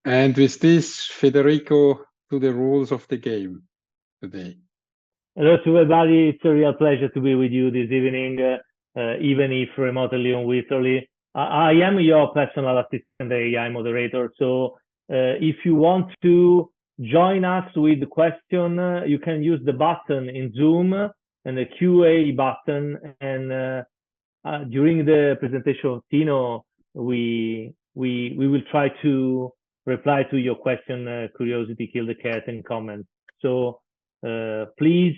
And with this, Federico, to the rules of the game today. Hello to everybody. It's a real pleasure to be with you this evening, even if remotely or virtually. I am your personal assistant AI moderator. So if you want to join us with the question, you can use the button in Zoom and the QA button. And during the presentation of Tino, we will try to reply to your question, curiosity, kill the cat, and comments. So please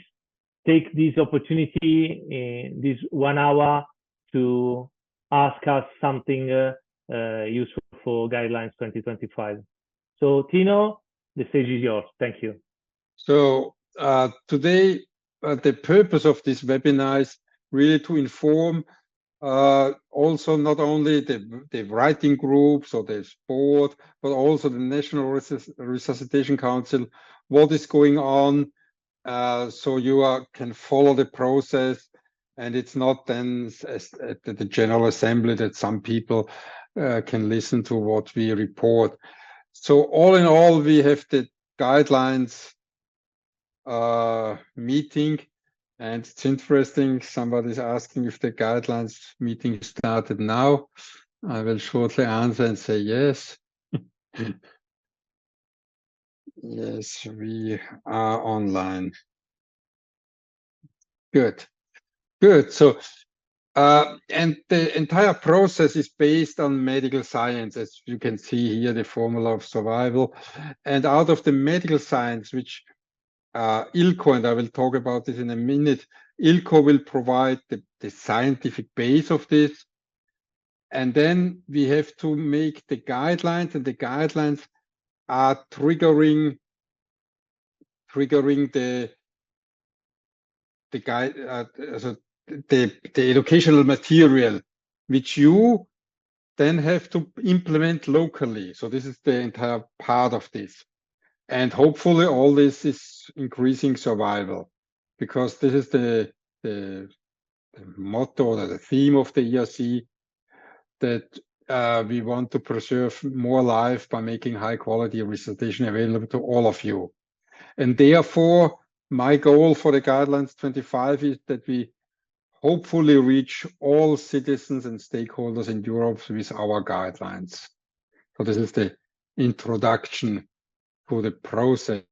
take this opportunity in this 1 hour to ask us something useful for Guidelines 2025. So Tino, the stage is yours. Thank you. So today, the purpose of this webinar is really to inform also not only the writing groups or the board, but also the National Resuscitation Council, what is going on, so you can follow the process, and it's not then at the General Assembly that some people can listen to what we report. So all in all, we have the guidelines meeting, and it's interesting. Somebody's asking if the guidelines meeting started now. I will shortly answer and say yes. Yes, we are online. Good. So, and the entire process is based on medical science, as you can see here, the formula of survival. And out of the medical science, which ILCO, and I will talk about this in a minute, ILCO will provide the scientific base of this. And then we have to make the guidelines, and the guidelines are triggering the guide, the educational material, which you then have to implement locally. So this is the entire part of this. And hopefully all this is increasing survival, because this is the motto or the theme of the ERC, that we want to preserve more life by making high quality resuscitation available to all of you. And therefore, my goal for the Guidelines 25 is that we hopefully reach all citizens and stakeholders in Europe with our guidelines. So this is the introduction to the process.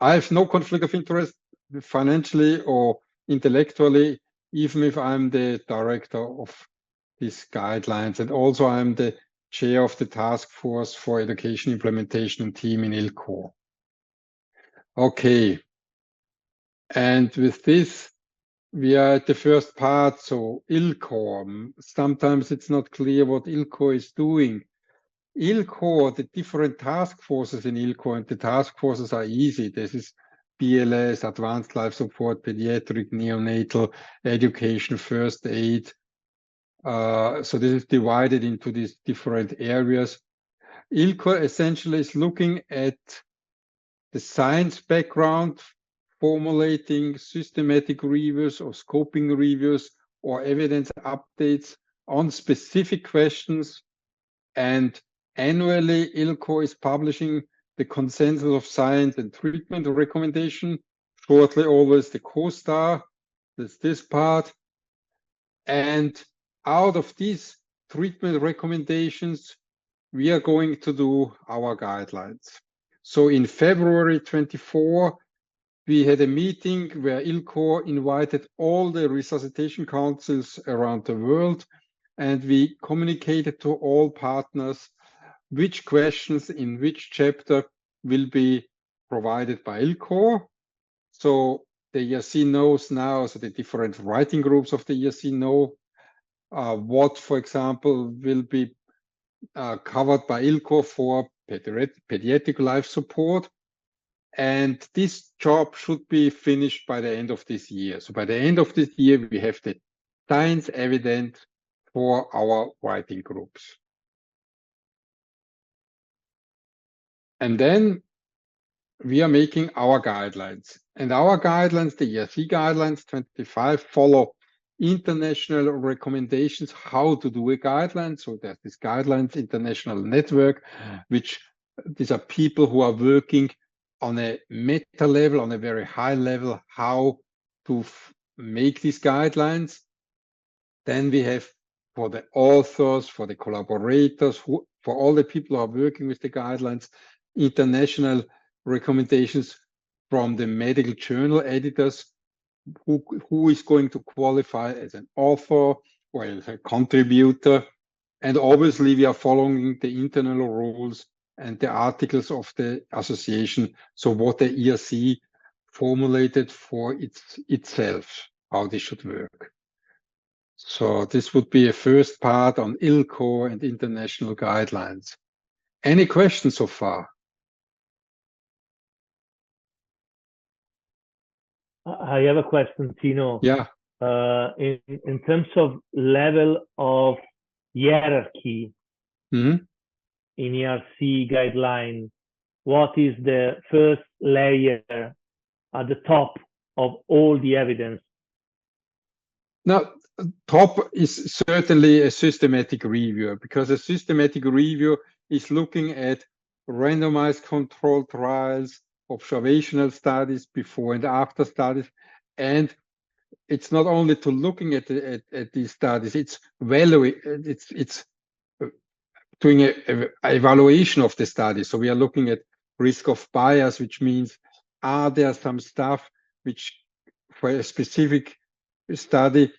I have no conflict of interest financially or intellectually, even if I'm the director of these guidelines, and also I'm the chair of the task force for education implementation team in ILCO. Okay, and with this, we are at the first part. So ILCO, sometimes it's not clear what ILCO is doing. ILCO, the different task forces in ILCO, and the task forces are easy. This is BLS, advanced life support, pediatric, neonatal, education, first aid. So this is divided into these different areas. ILCO essentially is looking at the science background, formulating systematic reviews or scoping reviews or evidence updates on specific questions. And annually, ILCO is publishing the consensus of science and treatment recommendation, shortly always the COSTAR, that's this part. And out of these treatment recommendations, we are going to do our guidelines. So in February 24, we had a meeting where ILCO invited all the resuscitation councils around the world, and we communicated to all partners which questions in which chapter will be provided by ILCO. So the ERC knows now, so the different writing groups of the ERC know what, for example, will be covered by ILCO for pediatric life support. And this job should be finished by the end of this year. So by the end of this year, we have the science evidence for our writing groups. And then we are making our guidelines. And our guidelines, the ERC Guidelines 25, follow international recommendations how to do a guideline. So there's this Guidelines International Network, which these are people who are working on a meta level, on a very high level, how to make these guidelines. Then we have for the authors, for the collaborators, for all the people who are working with the guidelines, international recommendations from the medical journal editors, who is going to qualify as an author or as a contributor. And obviously we are following the internal rules and the articles of the association. So what the ERC formulated for itself, how this should work. So this would be a first part on ILCO and international guidelines. Any questions so far? I have a question, Tino. Yeah. In terms of level of hierarchy Mm-hmm. in ERC guidelines, what is the first layer at the top of all the evidence? Now, top is certainly a systematic review, because a systematic review is looking at randomized controlled trials, observational studies, before and after studies, and it's not only to looking at these studies, it's doing a evaluation of the study. So we are looking at risk of bias, which means, are there some stuff which for a specific study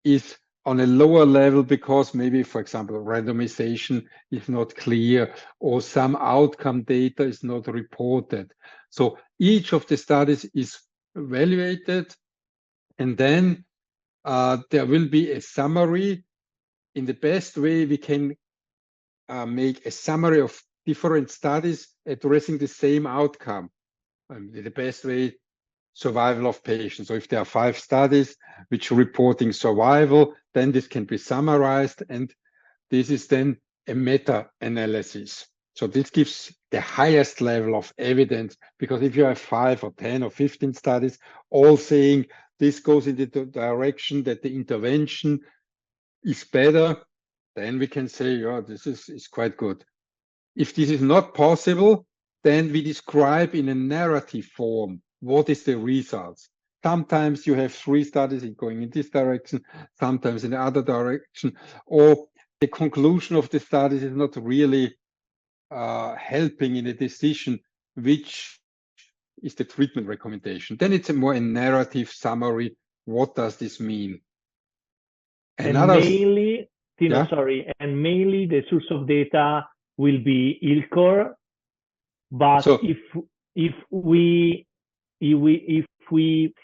is on a lower level because maybe, for example, randomization is not clear or some outcome data is not reported. So each of the studies is evaluated, and then there will be a summary. In the best way, we can make a summary of different studies addressing the same outcome. The best way, survival of patients. So if there are 5 studies which are reporting survival, then this can be summarized, and this is then a meta-analysis. So this gives the highest level of evidence, because if you have 5 or 10 or 15 studies all saying this goes in the direction that the intervention is better, then we can say, yeah, this is quite good. If this is not possible, then we describe in a narrative form what is the results. Sometimes you have 3 studies going in this direction, sometimes in the other direction, or the conclusion of the studies is not really helping in a decision which is the treatment recommendation. Then it's a more a narrative summary. What does this mean? And mainly, Tino, yeah? sorry, and mainly the source of data will be ILCOR. But So, if we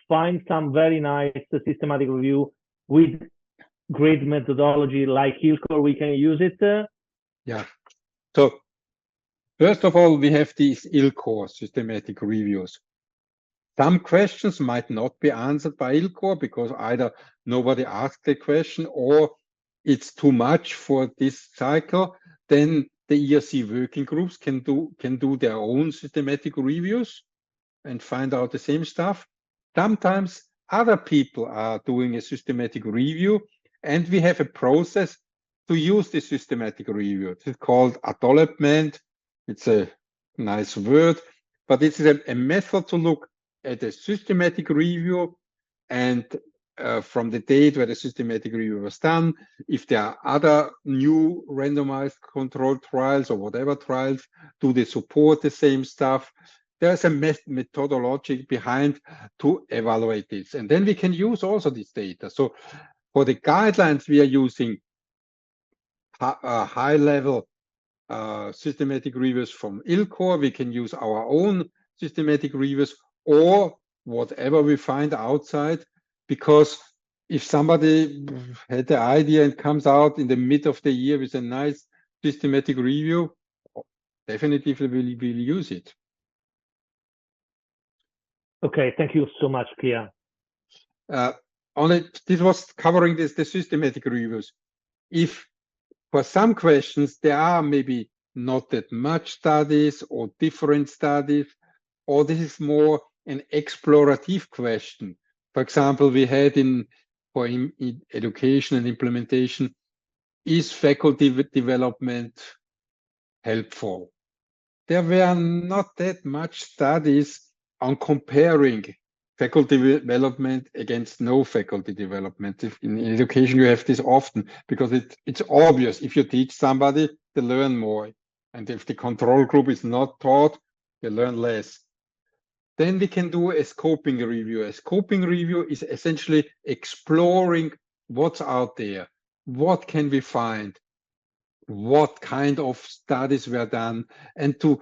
find some very nice systematic review with great methodology like ILCOR, we can use it. Yeah. So first of all, we have these ILCOR systematic reviews. Some questions might not be answered by ILCOR because either nobody asked the question or it's too much for this cycle. Then the ERC working groups can do their own systematic reviews and find out the same stuff. Sometimes other people are doing a systematic review, and we have a process to use the systematic review. It's called acknowledgement. It's a nice word, but it's a method to look at a systematic review, and from the date where the systematic review was done, if there are other new randomized controlled trials or whatever trials, do they support the same stuff? There's a methodology behind to evaluate this. And then we can use also this data. So for the guidelines, we are using high-level systematic reviews from ILCOR. We can use our own systematic reviews or whatever we find outside, because if somebody had the idea and comes out in the mid of the year with a nice systematic review, definitely we will use it. Okay, thank you so much, Pia. This was covering the systematic reviews. If for some questions there are maybe not that much studies or different studies, or this is more an explorative question. For example, we had for education and implementation, is faculty development helpful? there were not that much studies on comparing faculty development against no faculty development. In education, you have this often because it's obvious. If you teach somebody, they learn more. And if the control group is not taught, they learn less. Then we can do a scoping review. A scoping review is essentially exploring what's out there. What can we find? What kind of studies were done? And to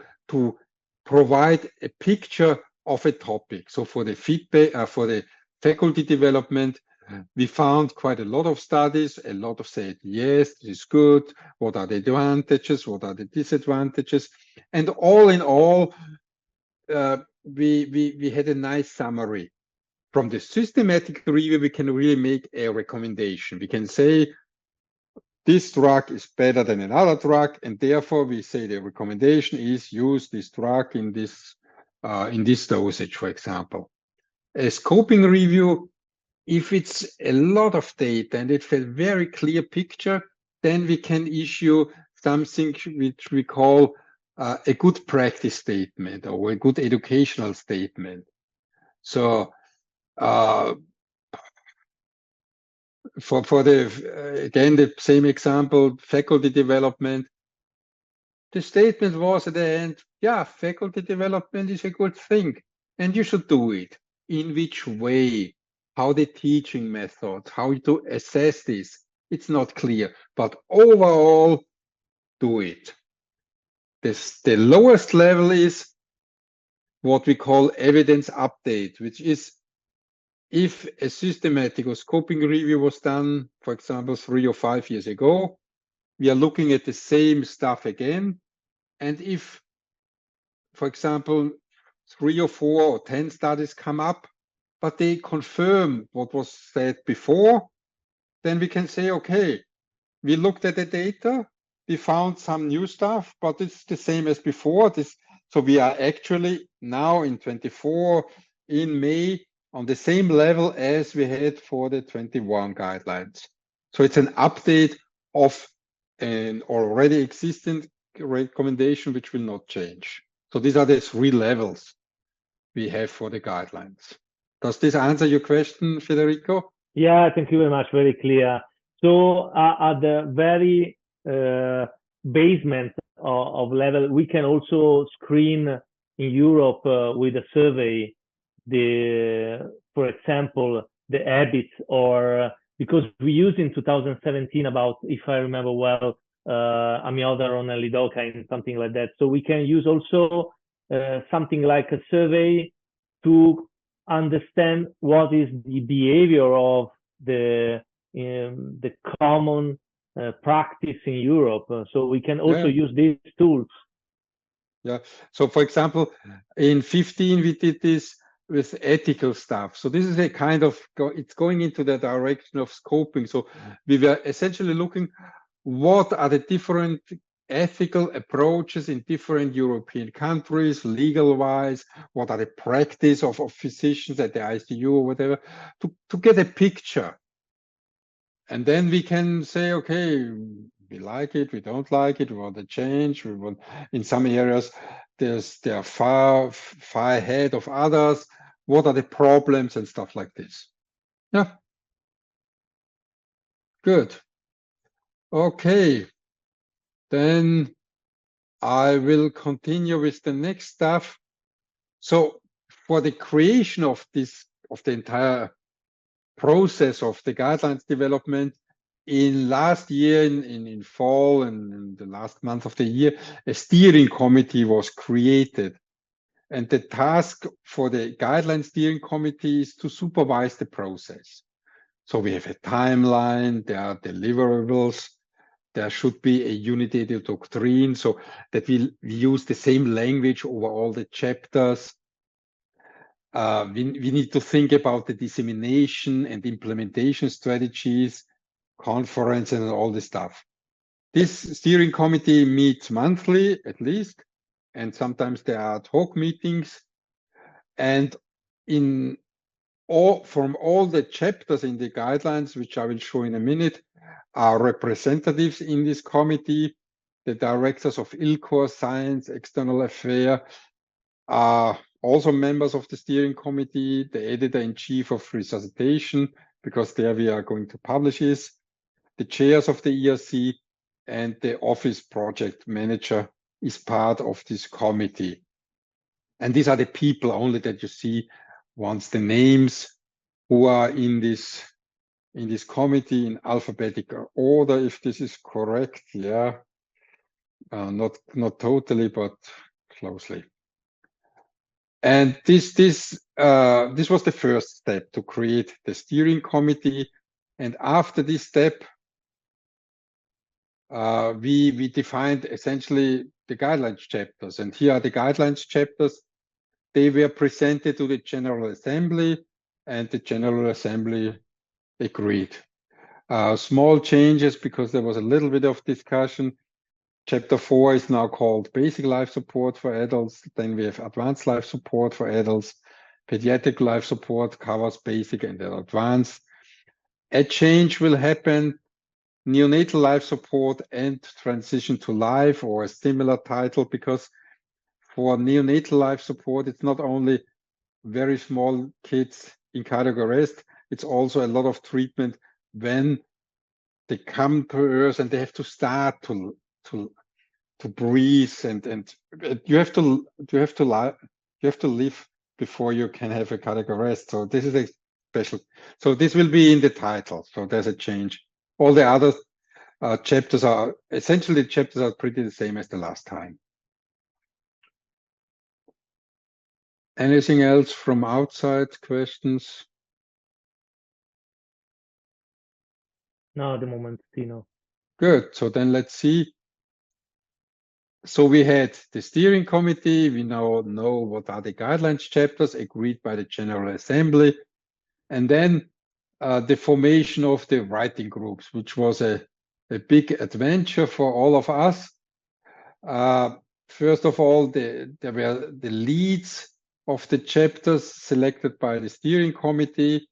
provide a picture of a topic. So for the feedback, for the faculty development, we found quite a lot of studies. A lot of said, yes, this is good. What are the advantages? What are the disadvantages? And all in all, we had a nice summary. From the systematic review, we can really make a recommendation. We can say this drug is better than another drug, and therefore we say the recommendation is use this drug in this dosage, for example. A scoping review, if it's a lot of data and it's a very clear picture, then we can issue something which we call a good practice statement or a good educational statement. So for the again the same example, faculty development, the statement was at the end, yeah, faculty development is a good thing and you should do it. In which way? How the teaching method, how to assess this, it's not clear, but overall do it. The lowest level is what we call evidence update, which is if a systematic or scoping review was done, for example, 3 or 5 years ago, we are looking at the same stuff again. And if, for example, 3 or 4 or 10 studies come up, but they confirm what was said before, then we can say, okay, we looked at the data, we found some new stuff, but it's the same as before. So we are actually now in 24 in May on the same level as we had for the 21 guidelines. So it's an update of an already existing recommendation which will not change. So these are the 3 levels we have for the guidelines. Does this answer your question, Federico? Yeah, thank you very much. Very clear. So at the very basement of level, we can also screen in Europe with a survey for example, the habits, or because we used in 2017 about, if I remember well, amiodarone and lidocaine, something like that. So we can use also something like a survey to understand what is the behavior of the common practice in Europe. So we can also use these tools. Yeah. So for example, in 15, we did this with ethical stuff. So this is a kind of, it's going into the direction of scoping. So we were essentially looking, what are the different ethical approaches in different European countries, legal-wise, what are the practice of physicians at the ICU or whatever, to get a picture. And then we can say, okay, we like it, we don't like it, we want to change, we want, in some areas, they are far ahead of others. What are the problems and stuff like this? Yeah. Good. Okay. Then I will continue with the next stuff. So for the creation of this, of the entire process of the guidelines development, in last year, in fall and in the last month of the year, a steering committee was created. And the task for the guideline steering committee is to supervise the process. So we have a timeline, there are deliverables, there should be a unitative doctrine, so that we use the same language over all the chapters. We need to think about the dissemination and implementation strategies, conference and all this stuff. This steering committee meets monthly at least, and sometimes there are ad hoc meetings. And from all the chapters in the guidelines, which I will show in a minute, are representatives in this committee. The directors of ILCOR, Science, External Affairs, are also members of the steering committee, the editor-in-chief of Resuscitation, because there we are going to publish this, the chairs of the ERC, and the office project manager is part of this committee. And these are the people only that you see once the names who are in this committee in alphabetical order, if this is correct. Yeah, not totally, but closely. And this was the first step, to create the steering committee. And after this step, we defined essentially the guidelines chapters. And here are the guidelines chapters. They were presented to the General Assembly, and the General Assembly agreed. Small changes, because there was a little bit of discussion. Chapter 4 is now called Basic Life Support for Adults. Then we have Advanced Life Support for Adults. Pediatric Life Support covers basic and advanced. A change will happen: Neonatal Life Support and Transition to Life, or a similar title, because for neonatal life support, it's not only very small kids in cardiac arrest, it's also a lot of treatment when they come to Earth and they have to start to breathe, and you have to live before you can have a cardiac arrest. So this is a special. So this will be in the title. So there's a change. All the other chapters are pretty the same as the last time. Anything else from outside? Questions? No, at the moment, Tino. Good. So then let's see. So we had the steering committee. We now know what are the guidelines chapters agreed by the General Assembly. And then the formation of the writing groups, which was a big adventure for all of us. First of all, there were the leads of the chapters selected by the steering committee.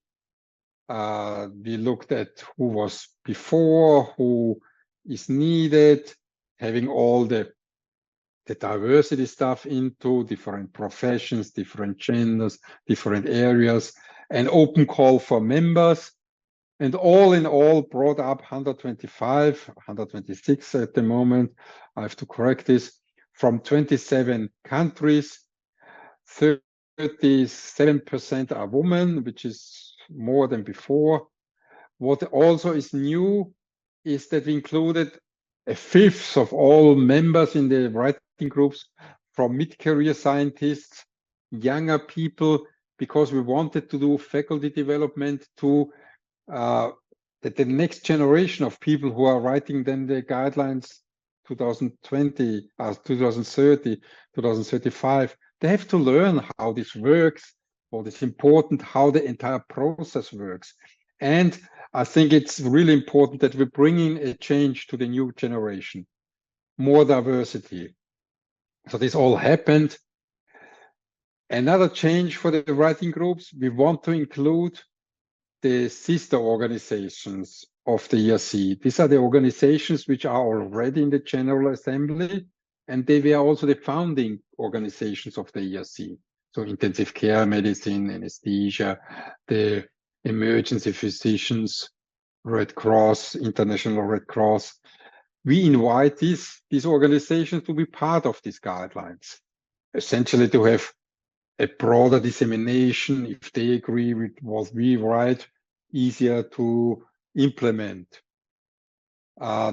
We looked at who was before, who is needed, having all the diversity stuff into different professions, different genders, different areas, an open call for members. And all in all brought up 125, 126 at the moment. I have to correct this, from 27 countries. 37% are women, which is more than before. What also is new is that we included a fifth of all members in the writing groups from mid-career scientists, younger people, because we wanted to do faculty development to that the next generation of people who are writing then the guidelines 2020, 2030, 2035, they have to learn how this works, what is important, how the entire process works. And I think it's really important that we're bringing a change to the new generation, more diversity. So this all happened. Another change for the writing groups, we want to include the sister organizations of the ERC. These are the organizations which are already in the General Assembly, and they were also the founding organizations of the ERC. So intensive care medicine, anesthesia, the emergency physicians, Red Cross, International Red Cross. We invite these organizations to be part of these guidelines, essentially to have a broader dissemination. If they agree with what we write, easier to implement.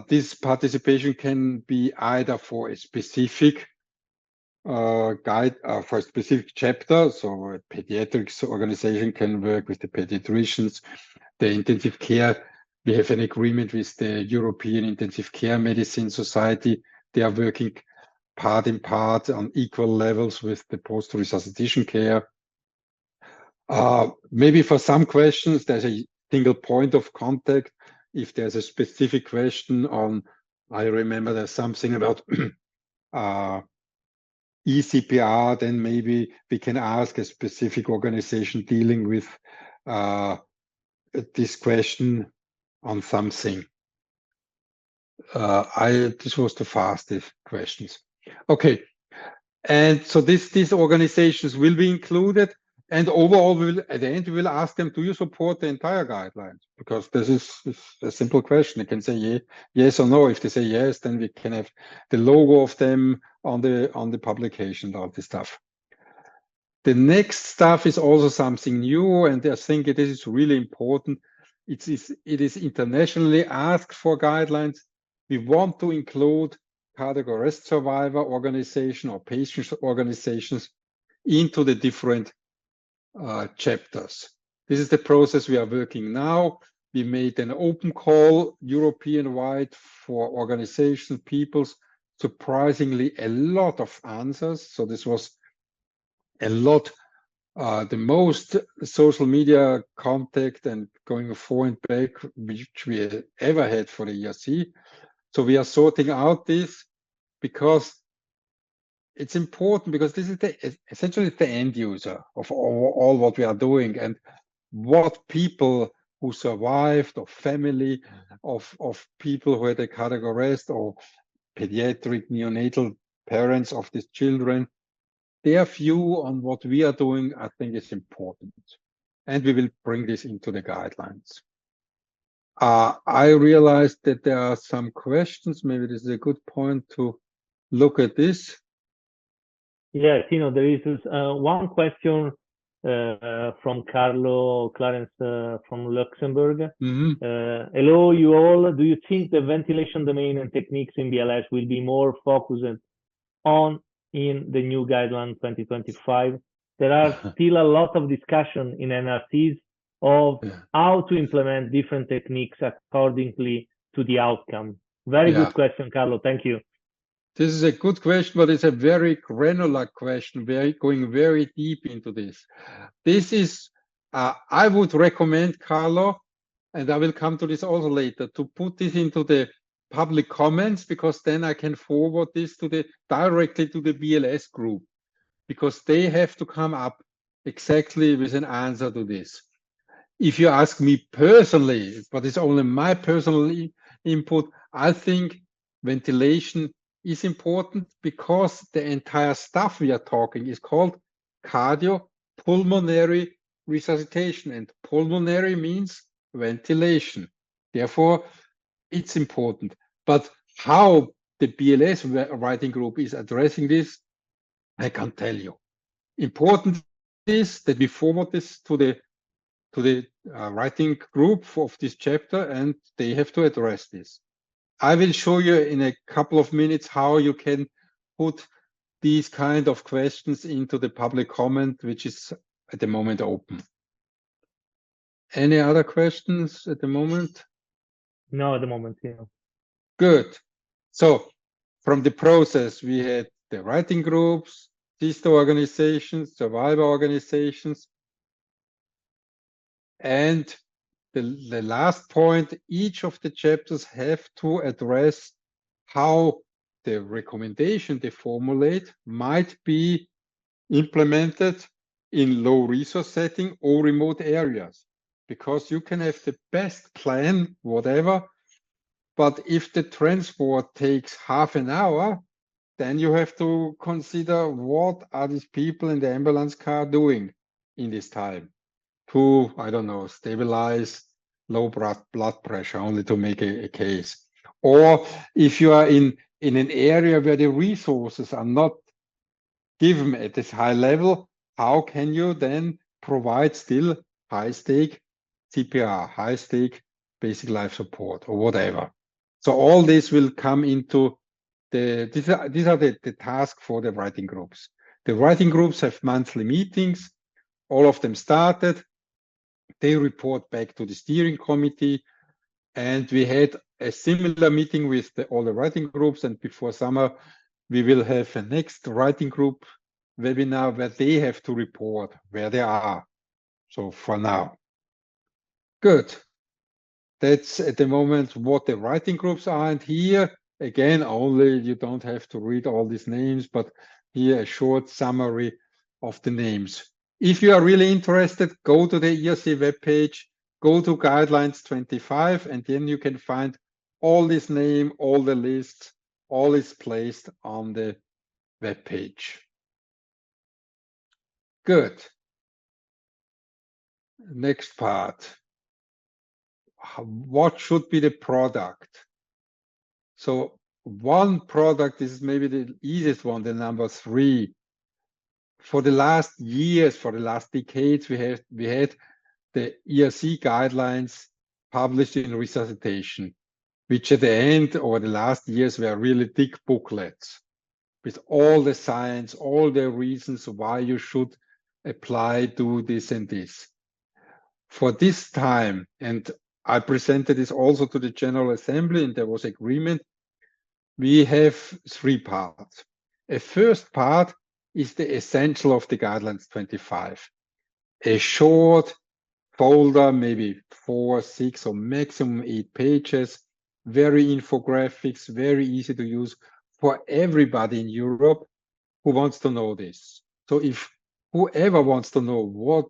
This participation can be either for a specific guide, for a specific chapter. So a pediatrics organization can work with the pediatricians. The intensive care, we have an agreement with the European Intensive Care Medicine Society. They are working part in part on equal levels with the post-resuscitation care. Maybe for some questions, there's a single point of contact. If there's a specific question on, I remember there's something about eCPR, then maybe we can ask a specific organization dealing with this question on something. This was the fastest questions. Okay, and so these organizations will be included, and overall, we will, at the end, we will ask them, do you support the entire guidelines? Because this is a simple question. They can say yes or no. If they say yes, then we can have the logo of them on the publication, all this stuff. The next stuff is also something new, and I think it is really important. It is internationally asked for guidelines. We want to include cardiac arrest survivor organization or patient organizations into the different chapters. This is the process we are working now. We made an open call European-wide for organizations, peoples, surprisingly a lot of answers. So this was a lot, the most social media contact and going forward and back which we ever had for the ERC. So we are sorting out this because it's important, because this is essentially the end user of all what we are doing, and what people who survived, or family of people who had a cardiac arrest, or pediatric neonatal parents of these children, their view on what we are doing, I think, is important. And we will bring this into the guidelines. I realized that there are some questions. Maybe this is a good point to look at this. Yes, there is one question from Carlo Clarence from Luxembourg. Hello, you all. Do you think the ventilation domain and techniques in BLS will be more focused on in the new guideline 2025? There are still a lot of discussion in NRCs of how to implement different techniques accordingly to the outcome. Very good question, Carlo. Thank you. This is a good question, but it's a very granular question, going very deep into this. This is, I would recommend, Carlo, and I will come to this also later, to put this into the public comments, because then I can forward this directly to the BLS group, because they have to come up exactly with an answer to this. If you ask me personally, but it's only my personal input, I think ventilation is important, because the entire stuff we are talking is called cardiopulmonary resuscitation, and pulmonary means ventilation. Therefore, it's important. But how the BLS writing group is addressing this, I can't tell you. Important is that we forward this to the writing group of this chapter, and they have to address this. I will show you in a couple of minutes how you can put these kind of questions into the public comment, which is at the moment open. Any other questions at the moment? No, at the moment, yeah. Good. So from the process, we had the writing groups, sister organizations, survivor organizations, and the last point, each of the chapters have to address how the recommendation they formulate might be implemented in low resource setting or remote areas. Because you can have the best plan, whatever, but if the transport takes half an hour, then you have to consider what are these people in the ambulance car doing in this time to, I don't know, stabilize low blood pressure, only to make a case. Or if you are in an area where the resources are not given at this high level, how can you then provide still high stake CPR, high stake basic life support, or whatever? So all this will come into these are the tasks for the writing groups. The writing groups have monthly meetings. All of them started. They report back to the steering committee, and we had a similar meeting with all the writing groups, and before summer we will have a next writing group webinar where they have to report where they are. So for now, good. That's at the moment what the writing groups are, and here again, only you don't have to read all these names, but here a short summary of the names. If you are really interested, go to the ERC webpage, go to Guidelines 25, and then you can find all this name, all the lists, all is placed on the web page. Good. Next part. What should be the product? So one product is maybe the easiest one, the number 3. For the last years, for the last decades, we had the ERC guidelines published in Resuscitation, which at the end or the last years were really thick booklets with all the science, all the reasons why you should apply, do this and this. For this time, and I presented this also to the General Assembly and there was agreement, we have 3 parts. A first part is the essential of the Guidelines 25. A short folder, maybe 4, 6, or maximum 8 pages, very infographics, very easy to use for everybody in Europe who wants to know this. So if whoever wants to know what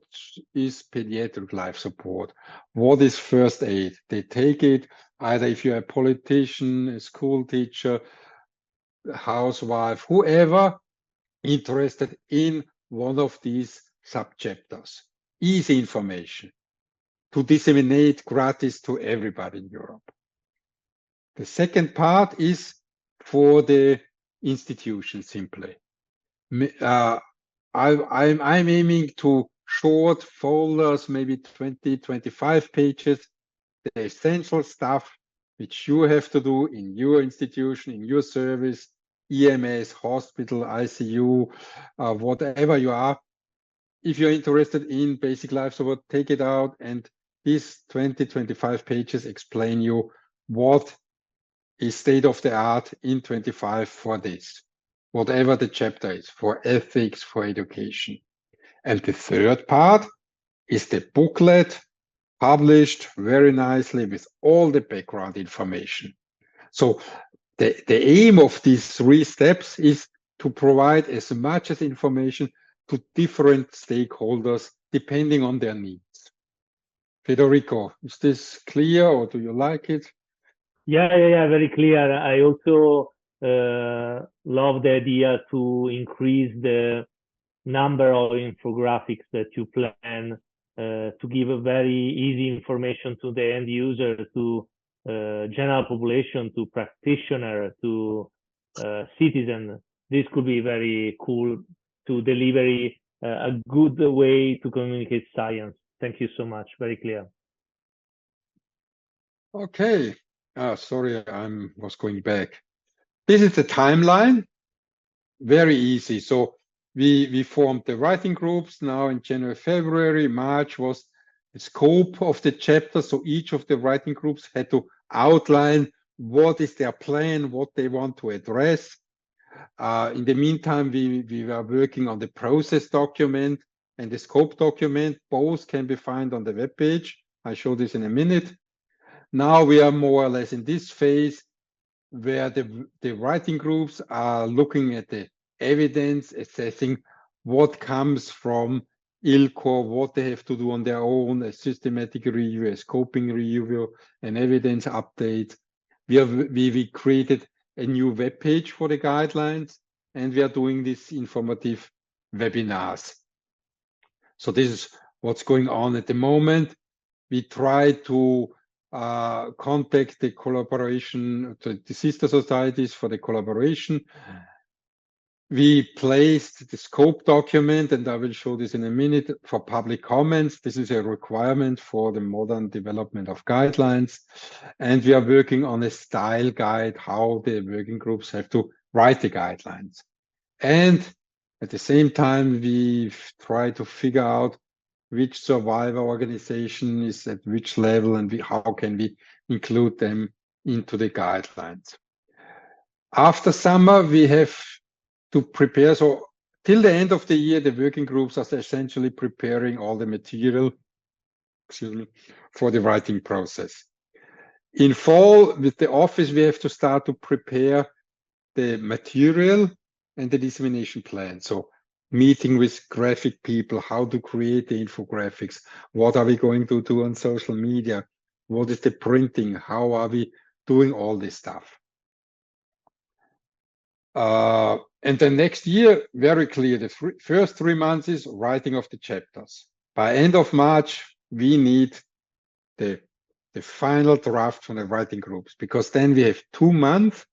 is pediatric life support, what is first aid, they take it, either if you're a politician, a school teacher, a housewife, whoever interested in one of these subchapters. Easy information to disseminate gratis to everybody in Europe. The second part is for the institution simply. I'm aiming to short folders, maybe 20, 25 pages, the essential stuff which you have to do in your institution, in your service, EMS, hospital, ICU, whatever you are. If you're interested in basic life support, take it out, and these 20, 25 pages explain you what is state of the art in 25 for this, whatever the chapter is, for ethics, for education. And the third part is the booklet published very nicely with all the background information. So the aim of these 3 steps is to provide as much as information to different stakeholders depending on their needs. Federico, is this clear or do you like it? Yeah, very clear. I also love the idea to increase the number of infographics that you plan to give a very easy information to the end user, to general population, to practitioner, to citizen. This could be very cool to deliver a good way to communicate science. Thank you so much. Very clear. Okay. Sorry, I was going back. This is the timeline. Very easy. So we formed the writing groups now in January, February. March was the scope of the chapter. So each of the writing groups had to outline what is their plan, what they want to address. In the meantime, we were working on the process document and the scope document. Both can be found on the web page. I'll show this in a minute. Now we are more or less in this phase where the writing groups are looking at the evidence, assessing what comes from ILCO, what they have to do on their own, a systematic review, a scoping review, an evidence update. We created a new web page for the guidelines, and we are doing these informative webinars. So this is what's going on at the moment. We try to contact the collaboration, the sister societies for the collaboration. We placed the scope document, and I will show this in a minute, for public comments. This is a requirement for the modern development of guidelines. And we are working on a style guide, how the working groups have to write the guidelines. And at the same time, we try to figure out which survivor organization is at which level and how can we include them into the guidelines. After summer, we have to prepare. So till the end of the year, the working groups are essentially preparing all the material, for the writing process. In fall, with the office, we have to start to prepare the material and the dissemination plan. So meeting with graphic people, how to create the infographics, what are we going to do on social media, what is the printing, how are we doing all this stuff. And then next year, very clear, the first 3 months is writing of the chapters. By end of March, we need the final draft from the writing groups, because then we have 2 months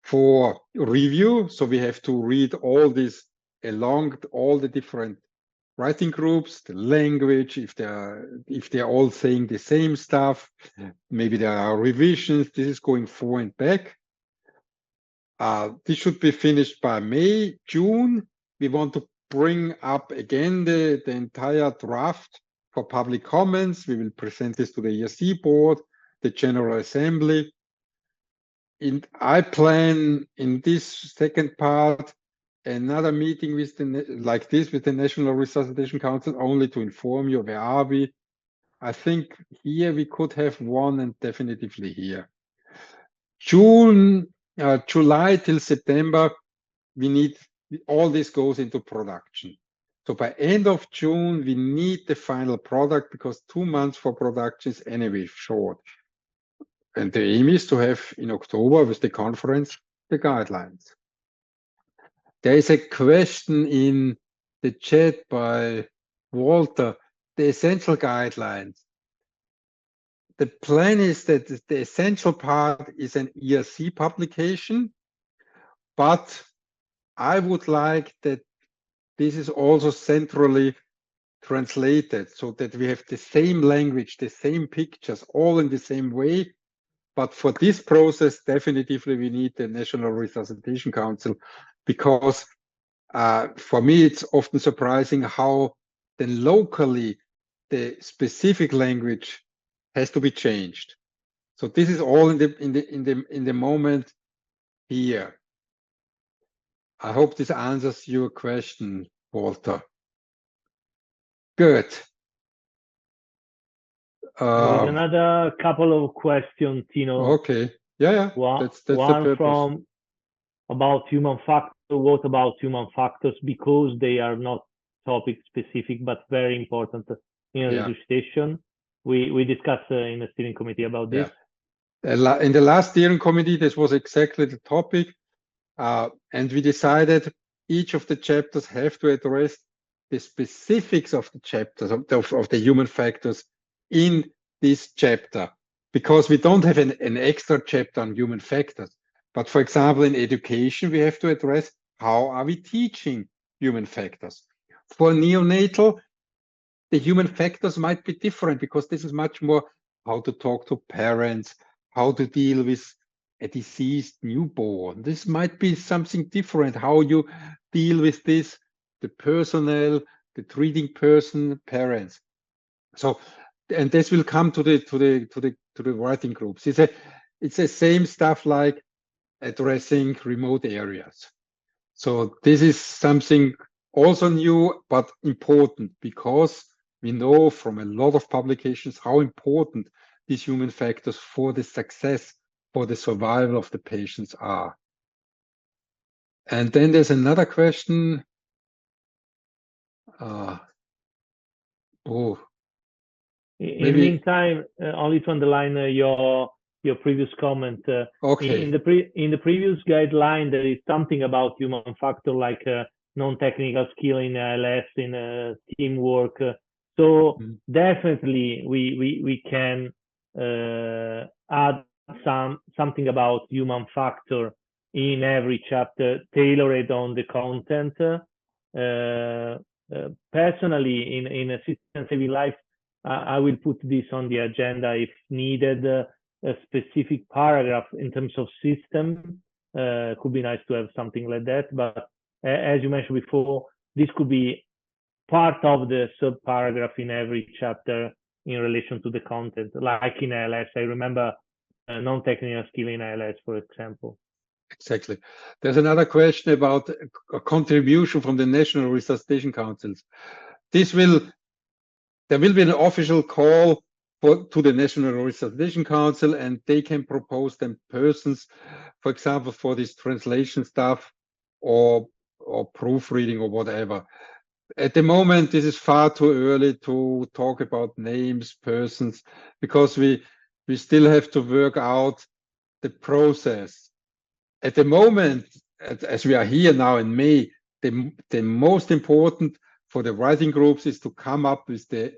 for review. So we have to read all this along all the different writing groups, the language, if they're all saying the same stuff, maybe there are revisions. This is going forward and back. This should be finished by May, June. We want to bring up again the entire draft for public comments. We will present this to the ERC board, the General Assembly. I plan in this second part another meeting with like this with the National Resuscitation Council, only to inform you where are we. I think here we could have one, and definitively here. July till September, we need all this goes into production. So by end of June, we need the final product, because 2 months for production is anyway short. And the aim is to have in October with the conference the guidelines. There is a question in the chat by Walter, the essential guidelines. The plan is that the essential part is an ERC publication, but I would like that this is also centrally translated, so that we have the same language, the same pictures, all in the same way. But for this process, definitively we need the National Resuscitation Council, because for me, it's often surprising how then locally the specific language has to be changed. So this is all in the moment here. I hope this answers your question, Walter. Good. There's another couple of questions, Tino. Okay. Yeah. That's the purpose. From about human factors. What about human factors? Because they are not topic specific, but very important in resuscitation. We discussed in the steering committee about this. In the last steering committee, this was exactly the topic. And we decided each of the chapters have to address the specifics of the chapters, of the human factors in this chapter, because we don't have an extra chapter on human factors. But for example, in education, we have to address how are we teaching human factors. For neonatal, the human factors might be different, because this is much more how to talk to parents, how to deal with a deceased newborn. This might be something different, how you deal with this, the personnel, the treating person, parents. So, and this will come to the writing groups. It's the same stuff like addressing remote areas. So this is something also new but important, because we know from a lot of publications how important these human factors for the success, for the survival of the patients are. And then there's another question. In the meantime, only to underline your previous comment. Okay. In the previous guideline, there is something about human factor, like non-technical skill in ALS, in teamwork. So definitely we can add something about human factor in every chapter, tailored on the content. Personally, in assistance saving life, I will put this on the agenda if needed. A specific paragraph in terms of system could be nice to have something like that. But as you mentioned before, this could be part of the sub paragraph in every chapter in relation to the content, like in ALS. I remember non-technical skill in ALS, for example. Exactly. There's another question about a contribution from the National Resuscitation Councils. There will be an official call to the National Resuscitation Council, and they can propose them persons, for example, for this translation stuff or proofreading or whatever. At the moment, this is far too early to talk about names, persons, because we still have to work out the process. At the moment, as we are here now in May, the most important for the writing groups is to come up with the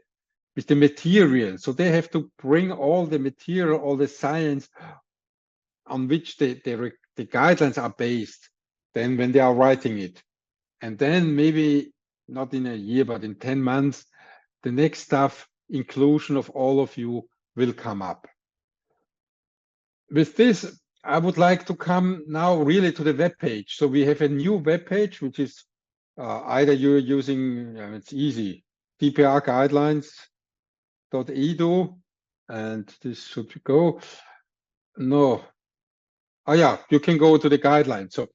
material. So they have to bring all the material, all the science on which the guidelines are based, then when they are writing it. And then maybe not in a year, but in 10 months, the next stuff, inclusion of all of you, will come up. With this, I would like to come now really to the web page. So we have a new web page, which is either you're using, it's easy, DPR guidelines.edu, and this should go. No. Oh yeah, you can go to the guidelines. So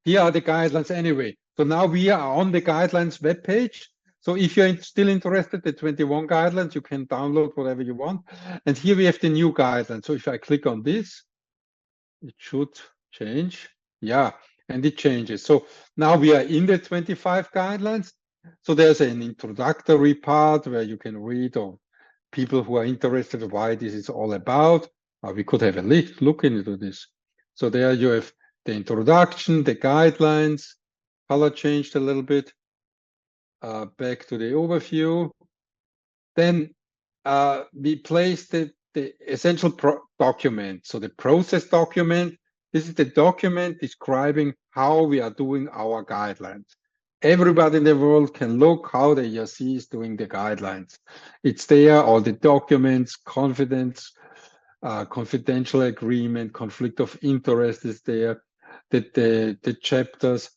here are the guidelines anyway. So now we are on the guidelines web page. So if you're still interested, the 21 guidelines, you can download whatever you want. And here we have the new guidelines. So if I click on this, it should change. Yeah, and it changes. So now we are in the 25 guidelines. So there's an introductory part where you can read, or people who are interested why this is all about. We could have a look into this. So there you have the introduction, the guidelines, color changed a little bit. Back to the overview. Then we place the essential document. So the process document, this is the document describing how we are doing our guidelines. Everybody in the world can look how the ERC is doing the guidelines. It's there, all the documents, confidential agreement, conflict of interest is there, the chapters,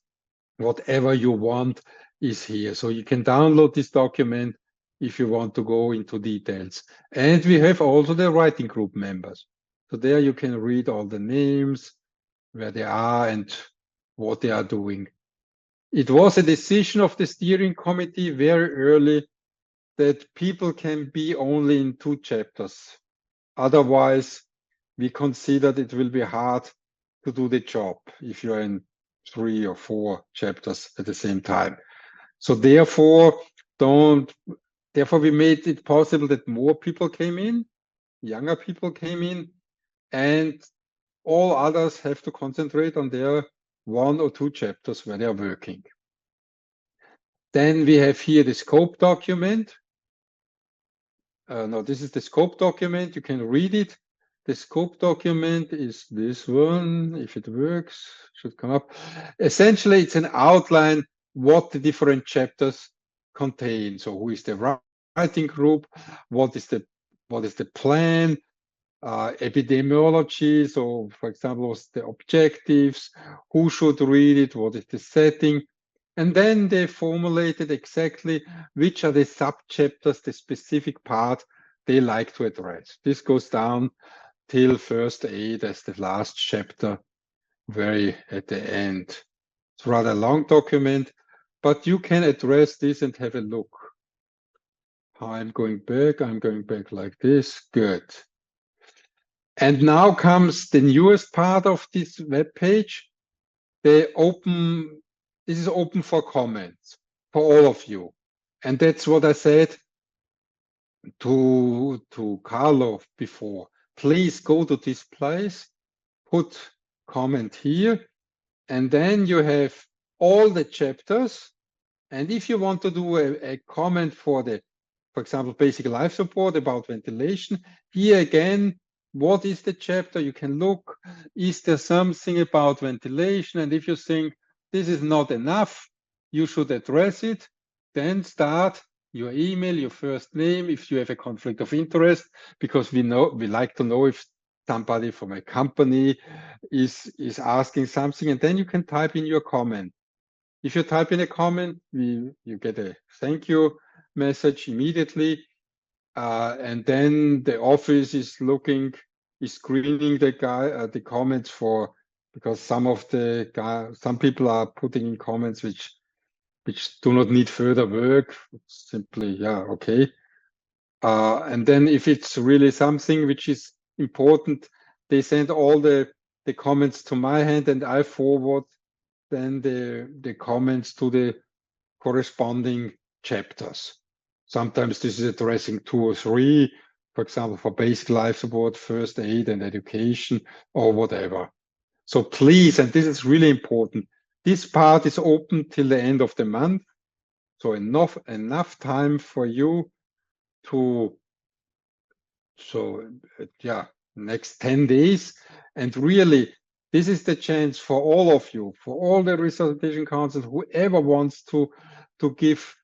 whatever you want is here. So you can download this document if you want to go into details. And we have also the writing group members. So there you can read all the names, where they are and what they are doing. It was a decision of the steering committee very early that people can be only in 2 chapters. Otherwise, we considered it will be hard to do the job if you're in 3 or 4 chapters at the same time. So therefore, we made it possible that more people came in, younger people came in, and all others have to concentrate on their 1 or 2 chapters where they are working. Then we have here the scope document. No, this is the scope document. You can read it. The scope document is this one. If it works, should come up. Essentially, it's an outline what the different chapters contain. So who is the writing group? What is the plan? Epidemiology. So for example, what's the objectives? Who should read it? What is the setting? And then they formulated exactly which are the sub-chapters, the specific part they like to address. This goes down till first aid as the last chapter, very at the end. It's rather a long document, but you can address this and have a look. I'm going back like this. Good. And now comes the newest part of this web page. This is open for comments for all of you. And that's what I said to Carlo before. Please go to this place, put comment here, and then you have all the chapters. And if you want to do a comment for example, basic life support about ventilation, here again, what is the chapter? You can look, is there something about ventilation? And if you think this is not enough, you should address it, then start your email, your first name, if you have a conflict of interest, because we like to know if somebody from a company is asking something, and then you can type in your comment. If you type in a comment, you get a thank you message immediately. And then the office is screening the comments because some people are putting in comments which do not need further work. It's simply, yeah, okay. And then if it's really something which is important, they send all the comments to my hand, and I forward then the comments to the corresponding chapters. Sometimes this is addressing 2 or 3, for example, for basic life support, first aid and education or whatever. So please, and this is really important, this part is open till the end of the month. So enough time for you to, next 10 days. And really, this is the chance for all of you, for all the resuscitation councils, whoever wants to give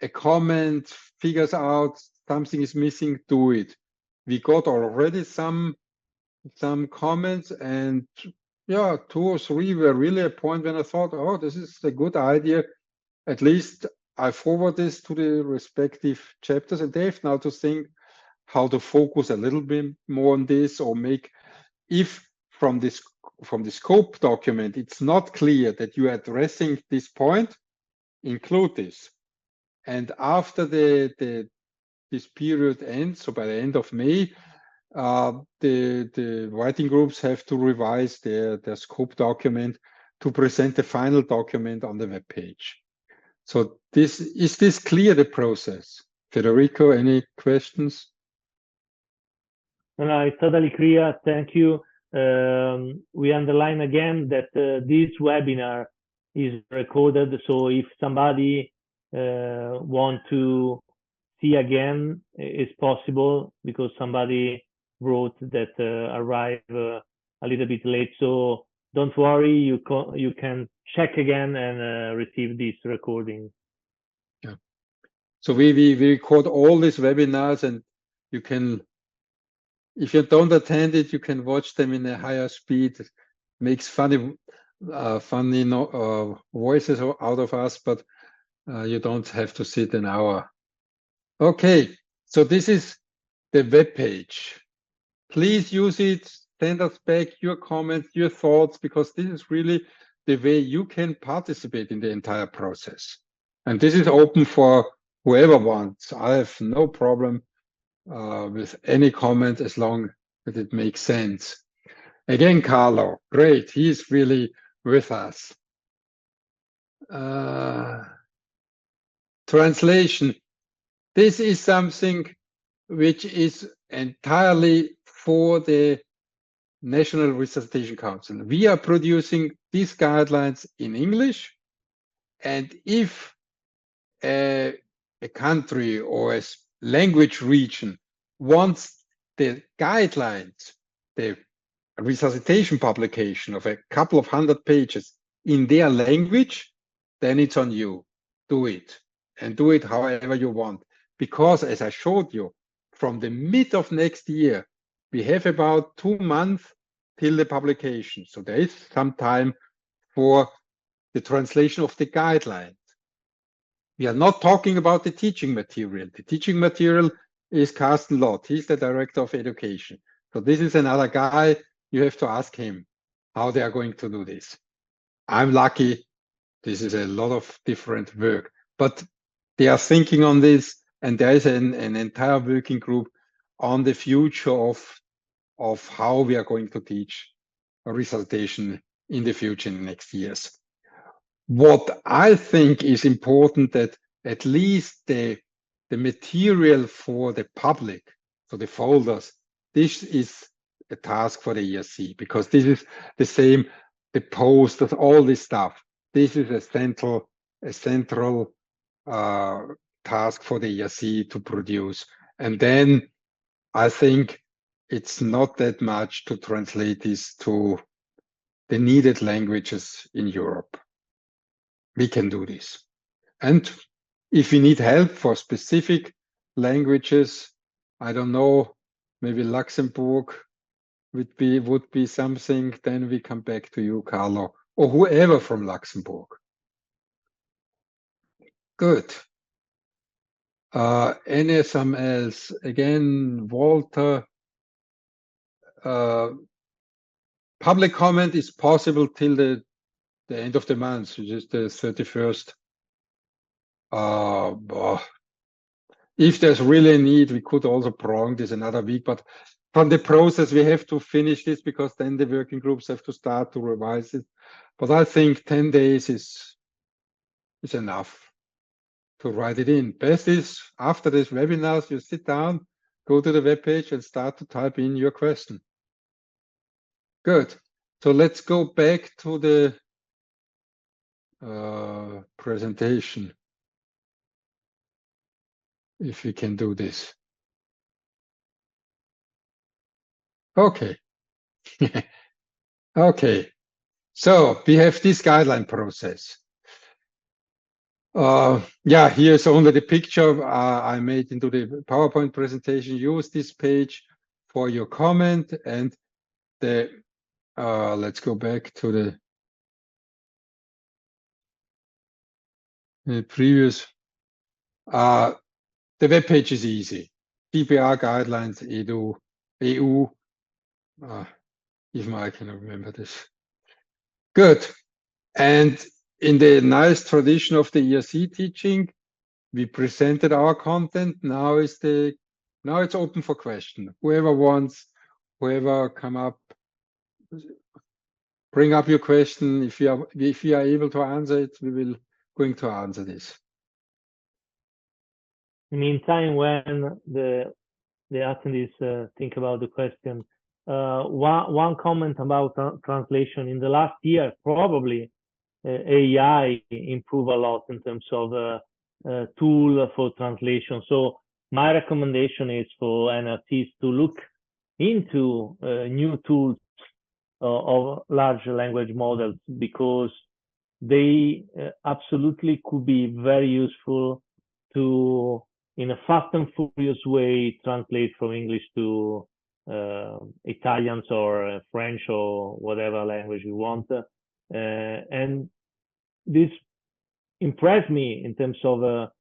a comment, figures out something is missing, do it. We got already some comments, and yeah, 2 or 3 were really a point when I thought, oh, this is a good idea. At least I forward this to the respective chapters, and they have now to think how to focus a little bit more on this, or make, if from the scope document it's not clear that you are addressing this point, include this. And after this period ends, so by the end of May, the writing groups have to revise their scope document to present the final document on the web page. So is this clear, the process? Federico, any questions? No, it's totally clear. Thank you. We underline again that this webinar is recorded. So if somebody want to see again, it's possible, because somebody wrote that arrived a little bit late. So don't worry, you can check again and receive this recording. Yeah. So we record all these webinars, and you can, if you don't attend it, you can watch them in a higher speed. It makes funny voices out of us, but you don't have to sit an hour. Okay, so this is the web page. Please use it, send us back your comments, your thoughts, because this is really the way you can participate in the entire process. And this is open for whoever wants. I have no problem with any comment, as long as it makes sense. Again, Carlo, great, he's really with us. Translation. This is something which is entirely for the National Resuscitation Council. We are producing these guidelines in English, and if a country or a language region wants the guidelines, the resuscitation publication of a couple of 100 pages in their language, then it's on you. Do it, and do it however you want. Because as I showed you, from the mid of next year, we have about 2 months till the publication. So there is some time for the translation of the guidelines. We are not talking about the teaching material. The teaching material is Carsten Lott. He's the director of education. So this is another guy. You have to ask him how they are going to do this. I'm lucky. This is a lot of different work, but they are thinking on this, and there is an entire working group on the future of how we are going to teach resuscitation in the future, in the next years. What I think is important, that at least the material for the public, so the folders, this is a task for the ERC, because this is the same, the posters, all this stuff. This is a central task for the ERC to produce. And then I think it's not that much to translate this to the needed languages in Europe. We can do this. And if we need help for specific languages, I don't know, maybe Luxembourg would be something, then we come back to you, Carlo, or whoever from Luxembourg. Good. Some else? Again, Walter. Public comment is possible till the end of the month, which is the 31st. If there's really a need, we could also prolong this another week, but from the process, we have to finish this, because then the working groups have to start to revise it. But I think 10 days is enough to write it in. Best is, after this webinars, you sit down, go to the web page and start to type in your question. Good. So let's go back to the presentation, if we can do this. Okay. Okay. So we have this guideline process. Yeah, here's only the picture I made into the PowerPoint presentation. Use this page for your comment, and the let's go back to the previous. The web page is easy. GPR guidelines, EU. Even I cannot remember this. Good. And in the nice tradition of the ERC teaching, we presented our content. Now it's open for question. Whoever wants, whoever come up, bring up your question. If you are able to answer it, we will going to answer this. In the meantime, when the attendees think about the question, one comment about translation. In the last year, probably AI improved a lot in terms of tool for translation. So my recommendation is for NLTs to look into new tools of large language models, because they absolutely could be very useful to, in a fast and furious way, translate from English to Italians or French or whatever language you want. And this impressed me in terms of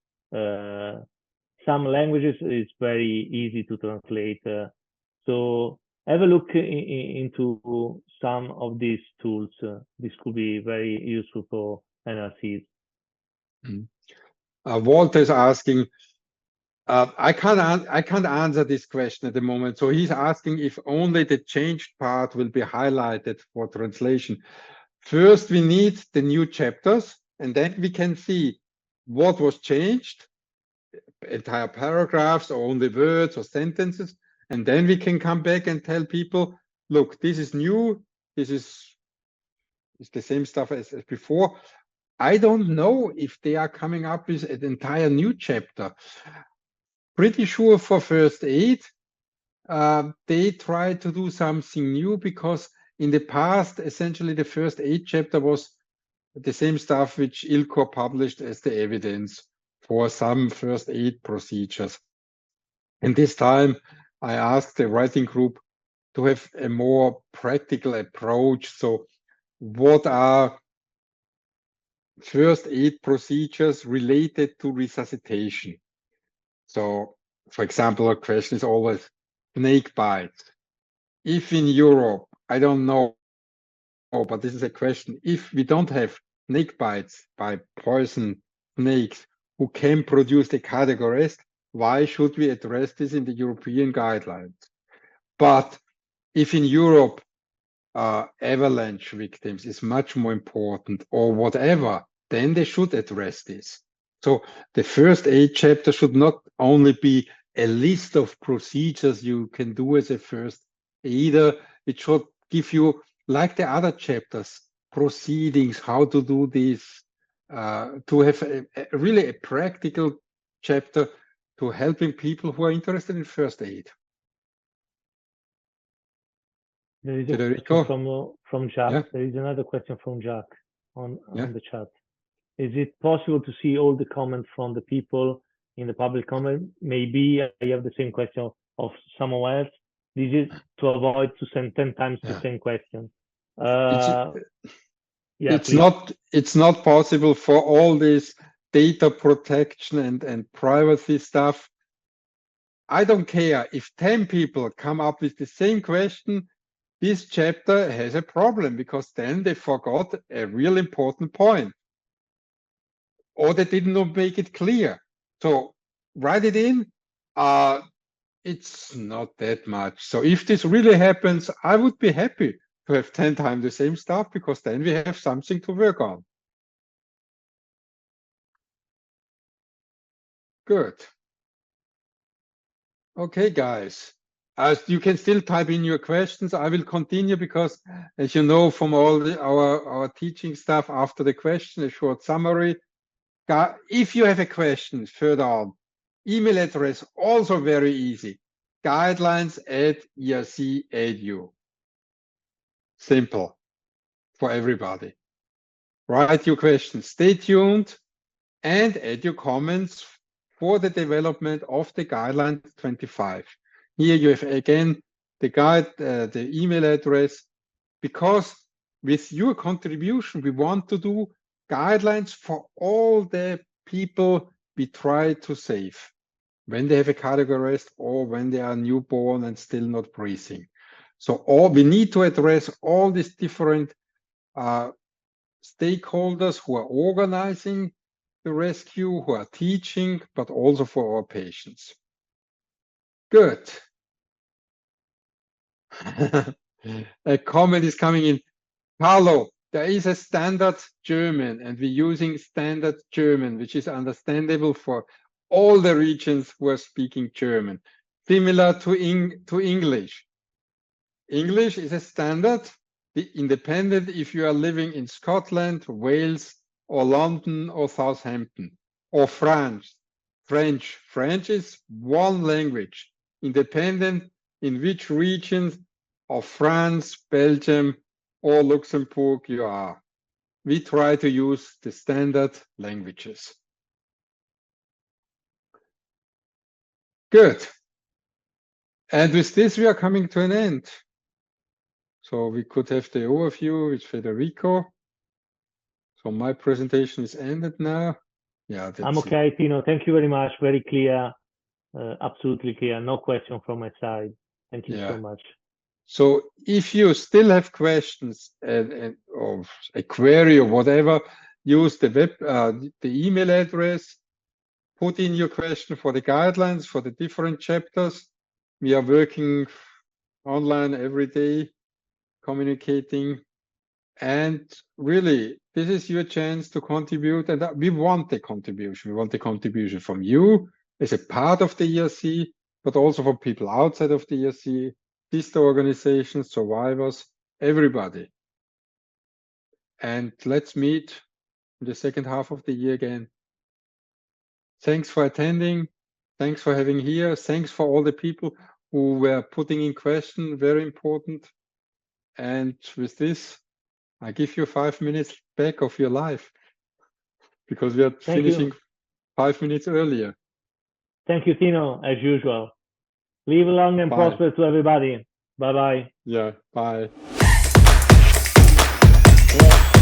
some languages is very easy to translate. So have a look into some of these tools. This could be very useful for NRCs. Walter is asking, I can't answer this question at the moment. So he's asking if only the changed part will be highlighted for translation. First, we need the new chapters, and then we can see what was changed, entire paragraphs or only words or sentences. And then we can come back and tell people, look, this is new. This is the same stuff as before. I don't know if they are coming up with an entire new chapter. Pretty sure for first aid, they try to do something new, because in the past, essentially the first aid chapter was the same stuff which ILCOR published as the evidence for some first aid procedures. And this time I asked the writing group to have a more practical approach. So what are first aid procedures related to resuscitation? So, for example, a question is always snake bites. If in Europe, I don't know, but this is a question, if we don't have snake bites by poison snakes who can produce the cardiac arrest, why should we address this in the European guidelines? But if in Europe, avalanche victims is much more important or whatever, then they should address this. So the first aid chapter should not only be a list of procedures you can do as a first aider, it should give you, like the other chapters, proceedings, how to do this, to have really a practical chapter to helping people who are interested in first aid. There is a question from Jack. Yeah. There is another question from Jack on the chat. Is it possible to see all the comments from the people in the public comment? Maybe I have the same question of someone else. This is to avoid to send 10 times the same question. It's not possible for all this data protection and privacy stuff. I don't care if 10 people come up with the same question. This chapter has a problem, because then they forgot a real important point, or they didn't make it clear. So write it in. It's not that much. So if this really happens, I would be happy to have 10 times the same stuff, because then we have something to work on. Good. Okay, guys. As you can still type in your questions, I will continue because, as you know from all our teaching stuff, after the question, a short summary. If you have a question further on, email address also very easy. guidelines@erc.edu. Simple for everybody. Write your questions. Stay tuned and add your comments for the development of the guideline 25. Here you have again the email address, because with your contribution, we want to do guidelines for all the people we try to save when they have a cardiac arrest or when they are newborn and still not breathing. So we need to address all these different stakeholders who are organizing the rescue, who are teaching, but also for our patients. Good. A comment is coming in. Carlo, there is a standard German, and we're using standard German, which is understandable for all the regions who are speaking German, similar to English. English is a standard, independent if you are living in Scotland, Wales, or London, or Southampton, or France. French is one language, independent in which regions of France, Belgium, or Luxembourg you are. We try to use the standard languages. Good. And with this, we are coming to an end. So we could have the overview with Federico. So my presentation is ended now. Yeah, that's I'm okay, Tino. Thank you very much. Very clear, absolutely clear. No question from my side. Thank you so much. So if you still have questions or a query or whatever, use the email address, put in your question for the guidelines for the different chapters. We are working online every day, communicating. And really, this is your chance to contribute. And we want the contribution. We want the contribution from you as a part of the ERC, but also from people outside of the ERC, sister organizations, survivors, everybody. And let's meet in the second half of the year again. Thanks for attending. Thanks for having here. Thanks for all the people who were putting in question, very important. And with this, I give you 5 minutes back of your life because we are finishing 5 minutes earlier. Thank you, Tino, as usual. Live long and prosper to everybody. Bye-bye. Yeah, bye. Yeah.